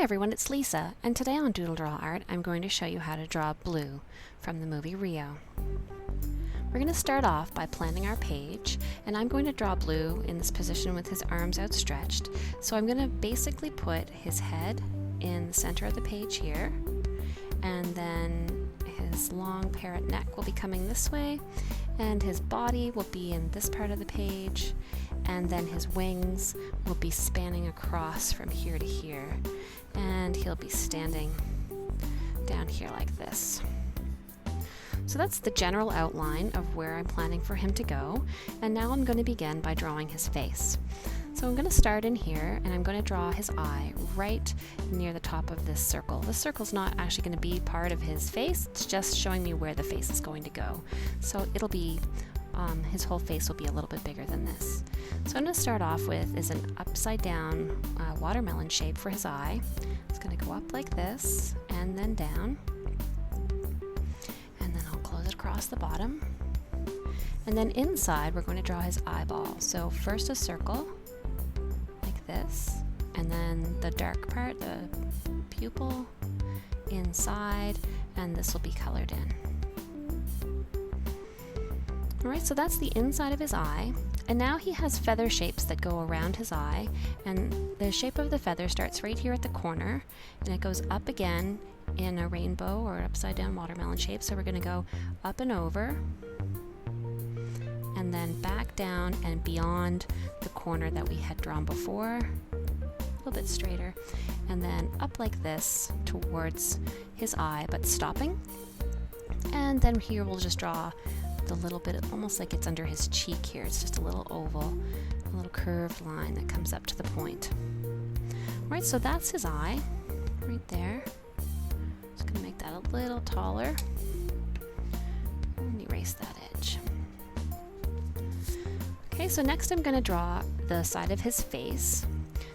everyone, it's Lisa, and today on DoodleDrawArt I'm going to show you how to draw Blue from the movie Rio. We're going to start off by planning our page, and I'm going to draw Blue in this position with his arms outstretched. So I'm going to basically put his head in the center of the page here, and then his long parrot neck will be coming this way, and his body will be in this part of the page, and then his wings will be spanning across from here to here, and he'll be standing down here like this. So that's the general outline of where I'm planning for him to go, and now I'm going to begin by drawing his face. So I'm going to start in here, and I'm going to draw his eye right near the top of this circle. This circle's not actually going to be part of his face, it's just showing me where the face is going to go. So it'll be, his whole face will be a little bit bigger than this. So I'm going to start off with is an upside down watermelon shape for his eye. It's going to go up like this, and then down. And then I'll close it across the bottom. And then inside we're going to draw his eyeball. So first a circle, this, and then the dark part, the pupil inside, and this will be colored in. Alright, so that's the inside of his eye, and now he has feather shapes that go around his eye, and the shape of the feather starts right here at the corner, and it goes up again in a rainbow or upside down watermelon shape. So we're going to go up and over, and then back down and beyond the corner that we had drawn before, a little bit straighter, and then up like this towards his eye, but stopping. And then here we'll just draw the little bit, almost like it's under his cheek here. It's just a little oval, a little curved line that comes up to the point. Right, so that's his eye right there. Just gonna make that a little taller and erase that edge. Okay, so next I'm going to draw the side of his face.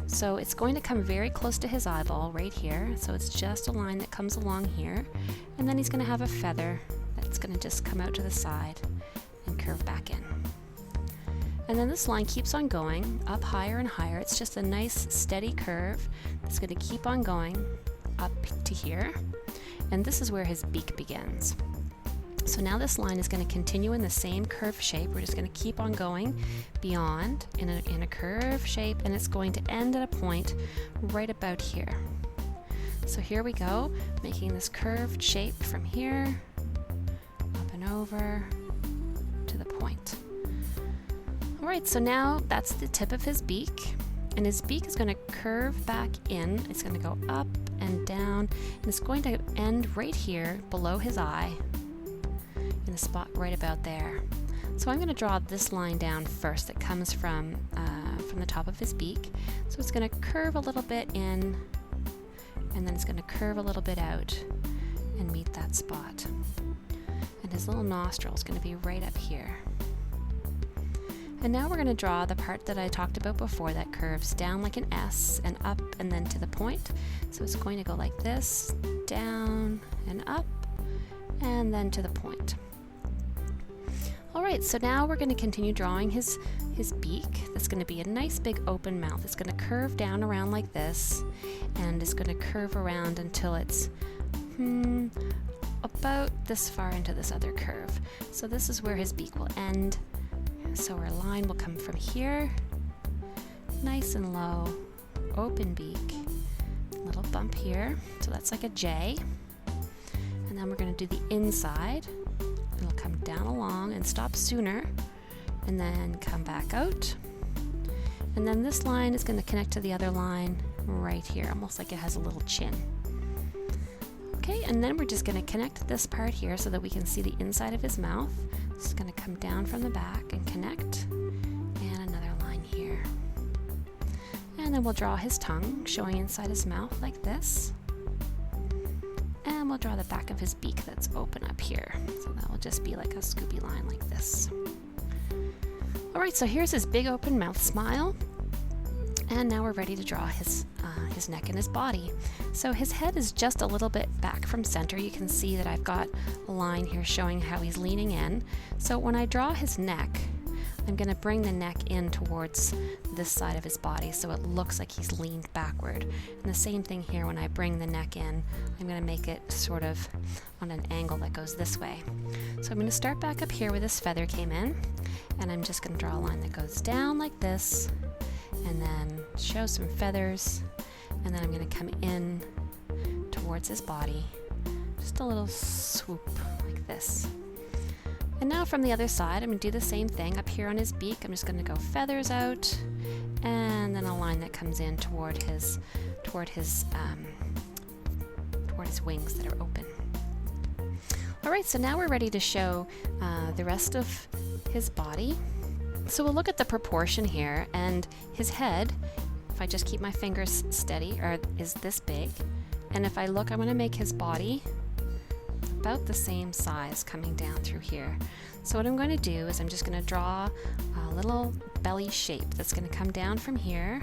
So it's going to come very close to his eyeball right here. So it's just a line that comes along here. And then he's going to have a feather that's going to just come out to the side and curve back in. And then this line keeps on going up higher and higher. It's just a nice steady curve that's going to keep on going up to here. And this is where his beak begins. So now this line is going to continue in the same curved shape. We're just going to keep on going beyond in a curved shape, and it's going to end at a point right about here. So here we go, making this curved shape from here, up and over to the point. Alright, so now that's the tip of his beak, and his beak is going to curve back in. It's going to go up and down, and it's going to end right here below his eye, in a spot right about there. So I'm going to draw this line down first that comes from the top of his beak. So it's going to curve a little bit in, and then it's going to curve a little bit out and meet that spot. And his little nostril is going to be right up here. And now we're going to draw the part that I talked about before that curves down like an S and up and then to the point. So it's going to go like this, down and up, and then to the point. Alright, so now we're going to continue drawing his beak. That's going to be a nice big open mouth. It's going to curve down around like this, and it's going to curve around until it's about this far into this other curve. So this is where his beak will end. So our line will come from here, nice and low, open beak, little bump here. So that's like a J. And then we're going to do the inside. It'll come down along and stop sooner, and then come back out. And then this line is going to connect to the other line right here, almost like it has a little chin. Okay, and then we're just going to connect this part here so that we can see the inside of his mouth. It's going to come down from the back and connect, and another line here. And then we'll draw his tongue showing inside his mouth like this. And we'll draw the back of his beak that's open up here. So that will just be like a scoopy line like this. Alright, so here's his big open mouth smile. And now we're ready to draw his neck and his body. So his head is just a little bit back from center. You can see that I've got a line here showing how he's leaning in. So when I draw his neck, I'm going to bring the neck in towards this side of his body so it looks like he's leaned backward. And the same thing here, when I bring the neck in, I'm going to make it sort of on an angle that goes this way. So I'm going to start back up here where this feather came in, and I'm just going to draw a line that goes down like this, and then show some feathers, and then I'm going to come in towards his body, just a little swoop like this. And now from the other side, I'm going to do the same thing. Up here on his beak, I'm just going to go feathers out, and then a line that comes in toward his wings that are open. All right, so now we're ready to show the rest of his body. So we'll look at the proportion here, and his head, if I just keep my fingers steady, is this big. And if I look, I'm going to make his body about the same size coming down through here. So what I'm going to do is I'm just going to draw a little belly shape that's going to come down from here,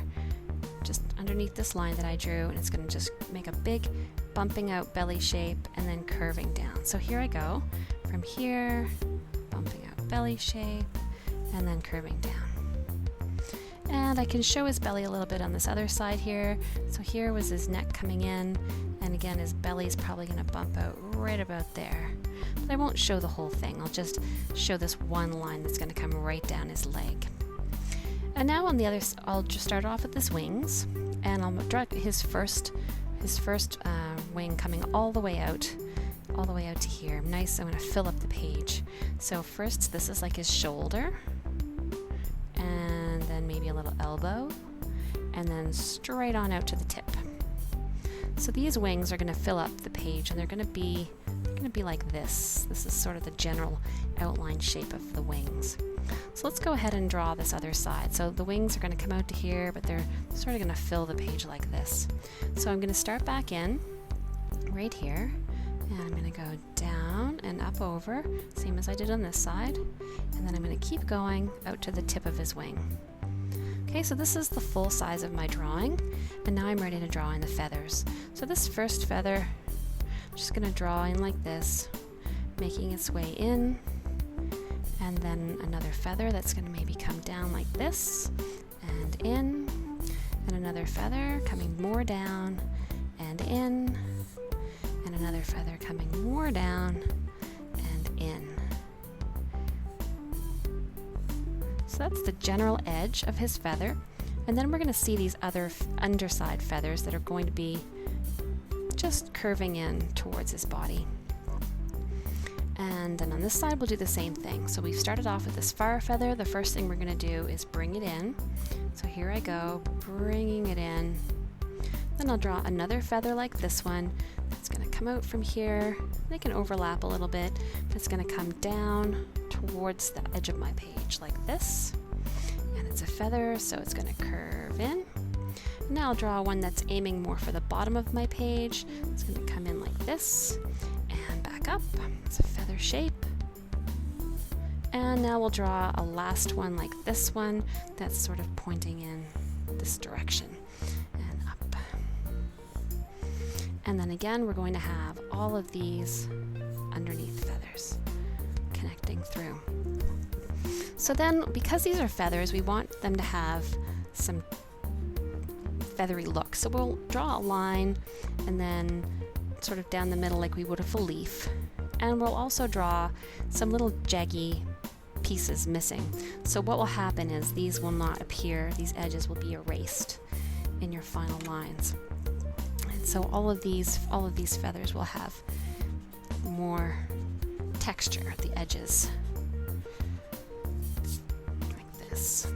just underneath this line that I drew, and it's going to just make a big bumping out belly shape and then curving down. So here I go, from here, bumping out belly shape, and then curving down. And I can show his belly a little bit on this other side here. So here was his neck coming in, and again his belly's probably going to bump out right about there. But I won't show the whole thing, I'll just show this one line that's going to come right down his leg. And now on the other side, I'll just start off with his wings, and I'll draw his first wing coming all the way out to here. Nice, I'm going to fill up the page. So first, this is like his shoulder, and then maybe a little elbow, and then straight on out to the tip. So these wings are going to fill up the page, and they're going to be like this. This is sort of the general outline shape of the wings. So let's go ahead and draw this other side. So the wings are going to come out to here, but they're sort of going to fill the page like this. So I'm going to start back in right here, and I'm going to go down and up over, same as I did on this side, and then I'm going to keep going out to the tip of his wing. Okay, so this is the full size of my drawing, and now I'm ready to draw in the feathers. So this first feather, I'm just going to draw in like this, making its way in, and then another feather that's going to maybe come down like this, and in, and another feather coming more down, and in, and another feather coming more down, and in. So that's the general edge of his feather, and then we're going to see these other underside feathers that are going to be just curving in towards his body. And then on this side we'll do the same thing. So we've started off with this far feather. The first thing we're going to do is bring it in. So here I go, bringing it in. Then I'll draw another feather like this one. It's going to come out from here. They can overlap a little bit, but it's going to come down towards the edge of my page like this. And it's a feather, so it's going to curve in. Now I'll draw one that's aiming more for the bottom of my page. It's going to come in like this and back up. It's a feather shape. And now we'll draw a last one like this one that's sort of pointing in this direction and up. And then again, we're going to have all of these underneath feathers connecting through. So then, because these are feathers, we want them to have some feathery look. So we'll draw a line and then sort of down the middle like we would with a leaf. And we'll also draw some little jaggy pieces missing. So what will happen is these will not appear, these edges will be erased in your final lines. And so all of these feathers will have more texture at the edges. Like this.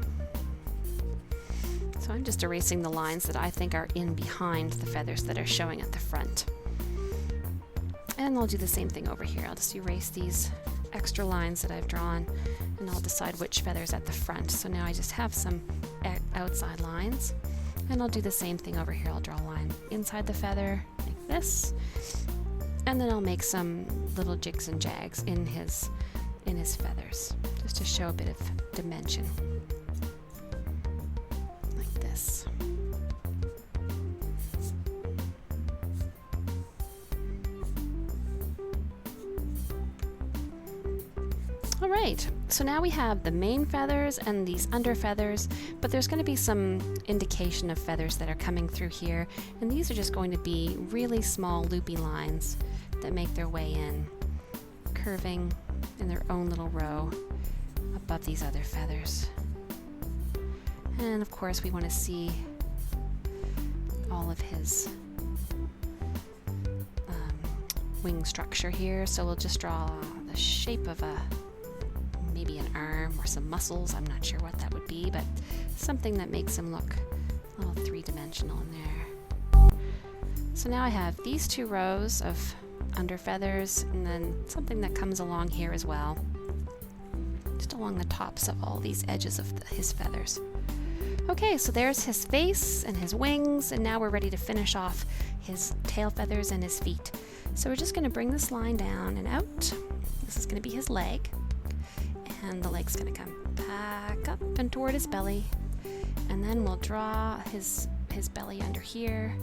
So I'm just erasing the lines that I think are in behind the feathers that are showing at the front. And I'll do the same thing over here. I'll just erase these extra lines that I've drawn, and I'll decide which feather's at the front. So now I just have some outside lines, and I'll do the same thing over here. I'll draw a line inside the feather like this, and then I'll make some little jigs and jags in his feathers, just to show a bit of dimension. Like this. All right, So now we have the main feathers and these under feathers, but there's going to be some indication of feathers that are coming through here, and these are just going to be really small loopy lines that make their way in, curving in their own little row above these other feathers. And of course we want to see all of his wing structure here, so we'll just draw the shape of maybe an arm or some muscles. I'm not sure what that would be, but something that makes him look a little three-dimensional in there. So now I have these two rows of under feathers, and then something that comes along here as well, just along the tops of all these edges of his feathers. Okay, so there's his face and his wings, and now we're ready to finish off his tail feathers and his feet. So we're just going to bring this line down and out. This is going to be his leg, and the leg's going to come back up and toward his belly, and then we'll draw his belly under here,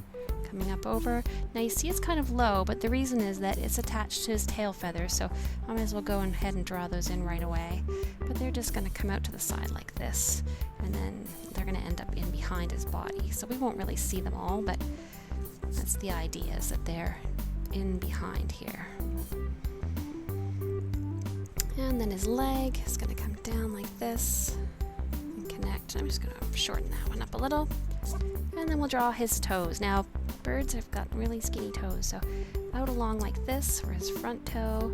coming up over. Now you see it's kind of low, but the reason is that it's attached to his tail feathers, so I might as well go ahead and draw those in right away. But they're just going to come out to the side like this, and then they're going to end up in behind his body. So we won't really see them all, but that's the idea, is that they're in behind here. And then his leg is going to come down like this and connect. I'm just going to shorten that one up a little. And then we'll draw his toes. Now, birds have got really skinny toes, so out along like this for his front toe,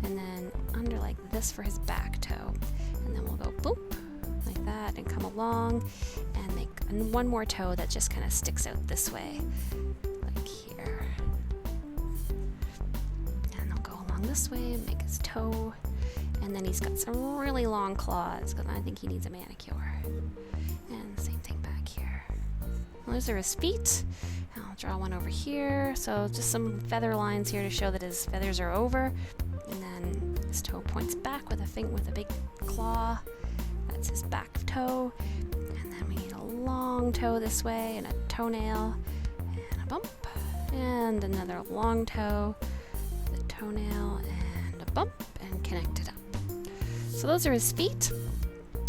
and then under like this for his back toe. And then we'll go boop, like that, and come along and make one more toe that just kind of sticks out this way, like here. And they'll go along this way and make his toe. And then he's got some really long claws, because I think he needs a manicure. And the same thing back here. Well, those are his feet. I'll draw one over here. So just some feather lines here to show that his feathers are over. And then his toe points back with a big claw. That's his back toe. And then we need a long toe this way, and a toenail, and a bump. And another long toe, the toenail, and a bump, and connect it up. So those are his feet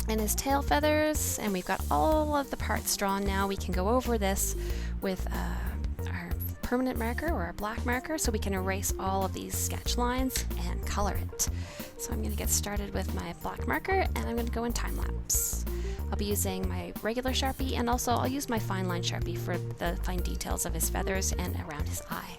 and his tail feathers, and we've got all of the parts drawn now. We can go over this with our permanent marker or our black marker, so we can erase all of these sketch lines and color it. So I'm going to get started with my black marker, and I'm going to go in time lapse. I'll be using my regular Sharpie, and also I'll use my fine line Sharpie for the fine details of his feathers and around his eye.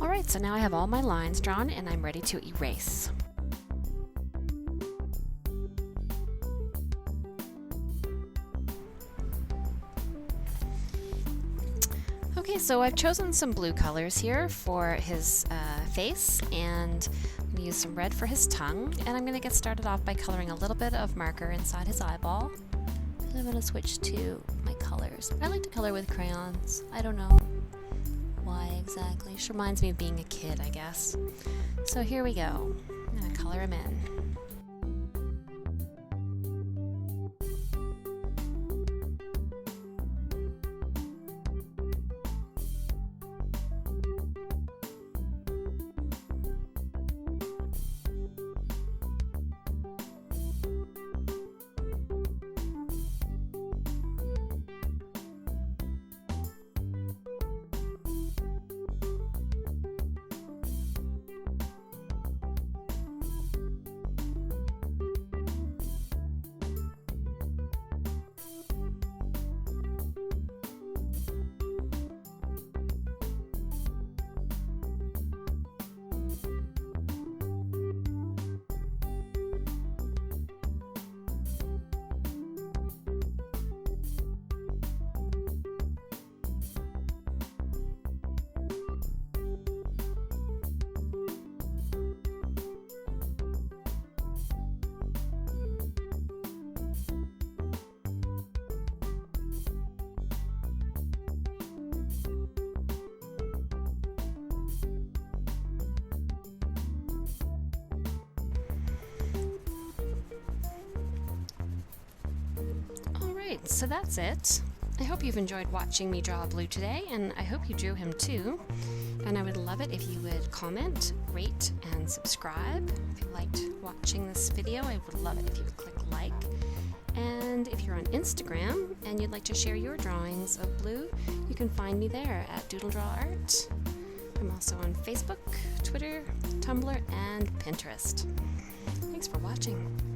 Alright, so now I have all my lines drawn and I'm ready to erase. Okay, so I've chosen some blue colors here for his face, and I'm going to use some red for his tongue, and I'm going to get started off by coloring a little bit of marker inside his eyeball. And I'm going to switch to my colors. I like to color with crayons. I don't know why exactly. Just reminds me of being a kid, I guess. So here we go. I'm going to color him in. Alright, so that's it. I hope you've enjoyed watching me draw Blue today, and I hope you drew him too. And I would love it if you would comment, rate, and subscribe. If you liked watching this video, I would love it if you would click like. And if you're on Instagram and you'd like to share your drawings of Blue, you can find me there at DoodleDrawArt. I'm also on Facebook, Twitter, Tumblr, and Pinterest. Thanks for watching.